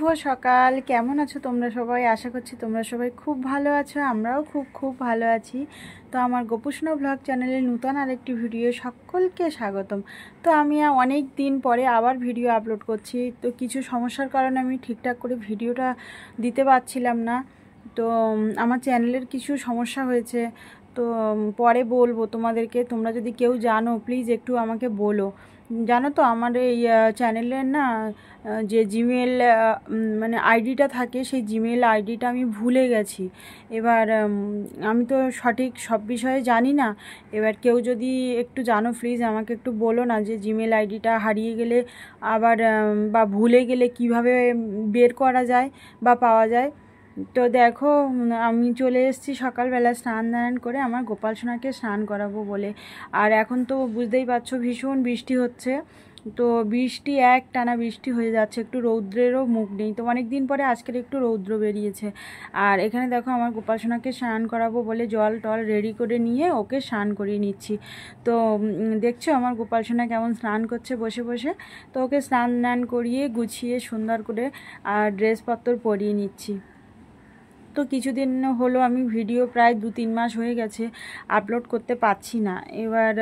শুভ সকাল। কেমন আছো তোমরা সবাই? আশা করছি তোমরা সবাই খুব ভালো আছো। আমরাও খুব ভালো আছি। তো আমার গোপুষ্ণা ব্লগ চ্যানেলে নতুন আরেকটি ভিডিও সকলকে স্বাগতম। তো আমি অনেক দিন পরে আবার ভিডিও আপলোড করছি। তো কিছু সমস্যার কারণে আমি ঠিকঠাক করে ভিডিওটা দিতে পারছিলাম না। তো আমার চ্যানেলের কিছু সমস্যা হয়েছে, তো পরে বলবো তোমাদেরকে। তোমরা যদি কেউ জানো প্লিজ একটু আমাকে বলো। জানো তো আমার এই চ্যানেলের না যে জিমেল মানে আইডিটা থাকে, সেই জিমেল আইডিটা আমি ভুলে গেছি। এবার আমি তো সঠিক সব বিষয়ে জানি না। এবার কেউ যদি একটু জানো প্লিজ আমাকে একটু বলো না, যে জিমেল আইডিটা হারিয়ে গেলে আবার বা ভুলে গেলে কিভাবে বের করা যায় বা পাওয়া যায়। তো দেখো, আমি চলে এসেছি সকালবেলা স্নান দান করে আমার গোপাল সোনাকে স্নান করাবো বলে। আর এখন তো বুঝতেই পারছো ভীষণ বৃষ্টি হচ্ছে। তো বৃষ্টি একটানা বৃষ্টি হয়ে যাচ্ছে, একটু রৌদ্রেরও মুখ নেই। তো অনেক দিন পরে আজকের একটু রৌদ্র বেরিয়েছে। আর এখানে দেখো আমার গোপাল সোনাকে স্নান করাবো বলে জল টল রেডি করে নিয়ে ওকে স্নান করিয়ে নিচ্ছি। তো দেখছো আমার গোপাল সোনা কেমন স্নান করছে বসে বসে। তো ওকে স্নান দান করিয়ে গুছিয়ে সুন্দর করে আর ড্রেসপত্র পরিয়ে নিচ্ছি। তো কিছুদিন হলো আমি ভিডিও প্রায় 2-3 মাস হয়ে গেছে আপলোড করতে পারছি না। এবার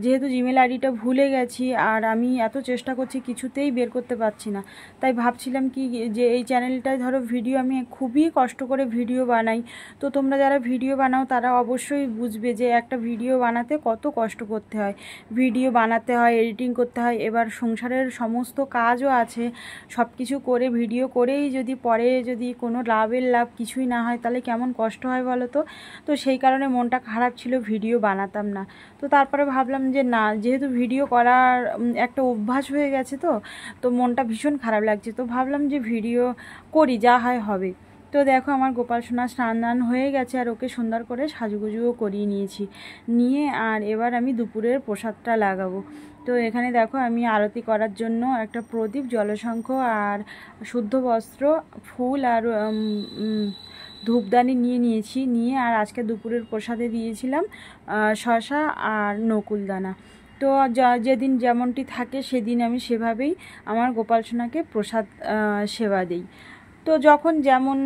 যেহেতু জিমেল আইডিটা ভুলে গেছি আর আমি এত চেষ্টা করছি কিছুতেই বের করতে পারছি না, তাই ভাবছিলাম কি যে এই চ্যানেলটায় ধরো ভিডিও আমি খুবই কষ্ট করে ভিডিও বানাই। তো তোমরা যারা ভিডিও বানাও তারা অবশ্যই বুঝবে যে একটা ভিডিও বানাতে কত কষ্ট করতে হয়। ভিডিও বানাতে হয়, এডিটিং করতে হয়, এবার সংসারের সমস্ত কাজও আছে। সব কিছু করে ভিডিও করেই যদি পরে যদি কোনো লাভের লাভ কিছুই না হয় তাহলে কেমন কষ্ট হয় বলো তো। তো সেই কারণে মনটা খারাপ ছিল, ভিডিও বানাতাম না। তো তারপরে ভাবলাম যে না, যেহেতু ভিডিও করার একটা অভ্যাস হয়ে গেছে, তো মনটা ভীষণ খারাপ লাগছে। তো ভাবলাম যে ভিডিও করি, যা হয় হবে। তো দেখো আমার গোপাল সোনা স্নান দান হয়ে গেছে আর ওকে সুন্দর করে সাজুগুজুও করিয়ে নিয়েছি নিয়ে। আর এবার আমি দুপুরের প্রসাদটা লাগাবো। তো এখানে দেখো আমি আরতি করার জন্য একটা প্রদীপ, জলশঙ্খ আর শুদ্ধ বস্ত্র, ফুল আর ধূপদানি নিয়ে আর আজকে দুপুরের প্রসাদে দিয়েছিলাম শসা আর নকুলদানা। তো যেদিন যেমনটি থাকে সেদিন আমি সেভাবেই আমার গোপাল সোনাকে প্রসাদ সেবা দিই। তো যখন যেমন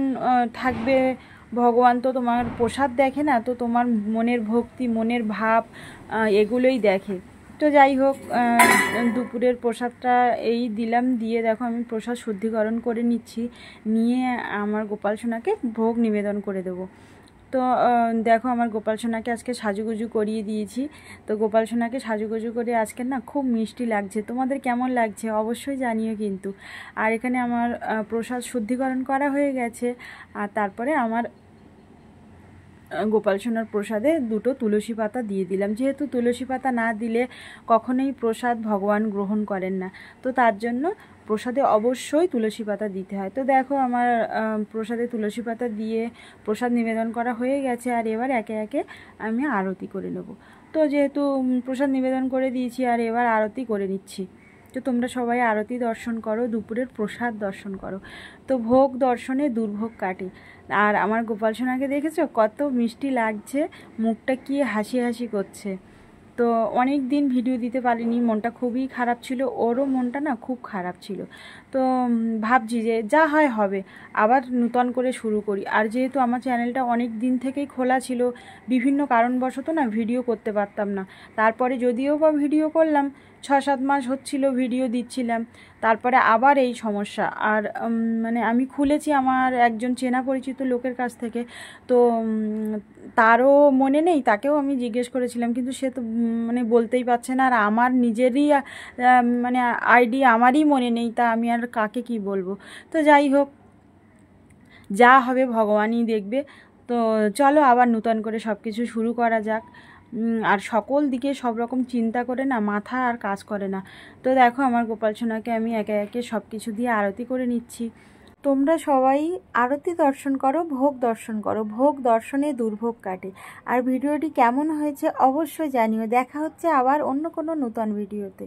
থাকবে, ভগবান তো তোমার প্রসাদ দেখে না, তো তোমার মনের ভক্তি, মনের ভাব এগুলোই দেখে। তো যাই হোক, দুপুরের প্রসাদটা এই দিলাম, দিয়ে দেখো আমি প্রসাদ শুদ্ধিকরণ করে নিচ্ছি, নিয়ে আমার গোপাল সোনাকে ভোগ নিবেদন করে দেবো। তো দেখো আমার গোপাল সোনাকে আজকে সাজুগুজু করিয়ে দিয়েছি। তো গোপাল সোনাকে সাজুগুজু করে আজকে না খুব মিষ্টি লাগছে। তোমাদের কেমন লাগছে অবশ্যই জানিও কিন্তু। আর এখানে আমার প্রসাদ শুদ্ধিকরণ করা হয়ে গেছে। আর তারপরে আমার গোপাল সোনার প্রসাদে 2টো তুলসী পাতা দিয়ে দিলাম, যেহেতু তুলসী পাতা না দিলে কখনোই প্রসাদ ভগবান গ্রহণ করেন না। তো তার জন্য প্রসাদে অবশ্যই তুলসী পাতা দিতে হয়। তো দেখো আমার প্রসাদে তুলসী পাতা দিয়ে প্রসাদ নিবেদন করা হয়ে গেছে। আর এবার একে একে আমি আরতি করে নেব। তো যেহেতু প্রসাদ নিবেদন করে দিয়েছি আর এবার আরতি করে নিচ্ছি। তো তোমরা সবাই আরতি দর্শন করো, দুপুরের প্রসাদ দর্শন করো। তো ভোগ দর্শনে দুর্ভোগ কাটে। আর আমার গোপাল সোনাকে দেখেছো কত মিষ্টি লাগছে, মুখটা কি হাসি হাসি করছে। তো অনেক দিন ভিডিও দিতে পারিনি, মনটা খুবই খারাপ ছিল, ওরও মনটা না খুব খারাপ ছিল। তো ভাবছি যে যা হয় হবে, আবার নূতন করে শুরু করি। আর যেহেতু আমার চ্যানেলটা অনেক দিন থেকেই খোলা ছিল, বিভিন্ন কারণবশত না ভিডিও করতে পারতাম না। তারপরে যদিও বা ভিডিও করলাম, 6-7 মাস হচ্ছিল ভিডিও দিচ্ছিলাম, তারপরে আবার এই সমস্যা। আর মানে আমি খুলেছি আমার একজন চেনা পরিচিত লোকের কাছ থেকে। তো তারও মনে নেই, তাকেও আমি জিজ্ঞেস করেছিলাম, কিন্তু সে তো মানে বলতেই পারছে না। আর আমার নিজেরই মানে আইডি আমারই মনে নেই, তা আমি আর কাকে কি বলবো। তো যাই হোক, যা হবে ভগবানই দেখবে। তো চলো আবার নূতন করে সব কিছু শুরু করা যাক। আর সকল দিকে সব রকম চিন্তা করে না মাথা আর কাজ করে না। তো দেখো আমার গোপাল সোনাকে আমি একে একে সব কিছু দিয়ে আরতি করে নিচ্ছি। তোমরা সবাই আরতি দর্শন করো, ভোগ দর্শন করো, ভোগ দর্শনে দুর্ভোগ কাটে। আর ভিডিওটি কেমন হয়েছে অবশ্যই জানিও। দেখা হচ্ছে আবার অন্য কোনো নতুন ভিডিওতে।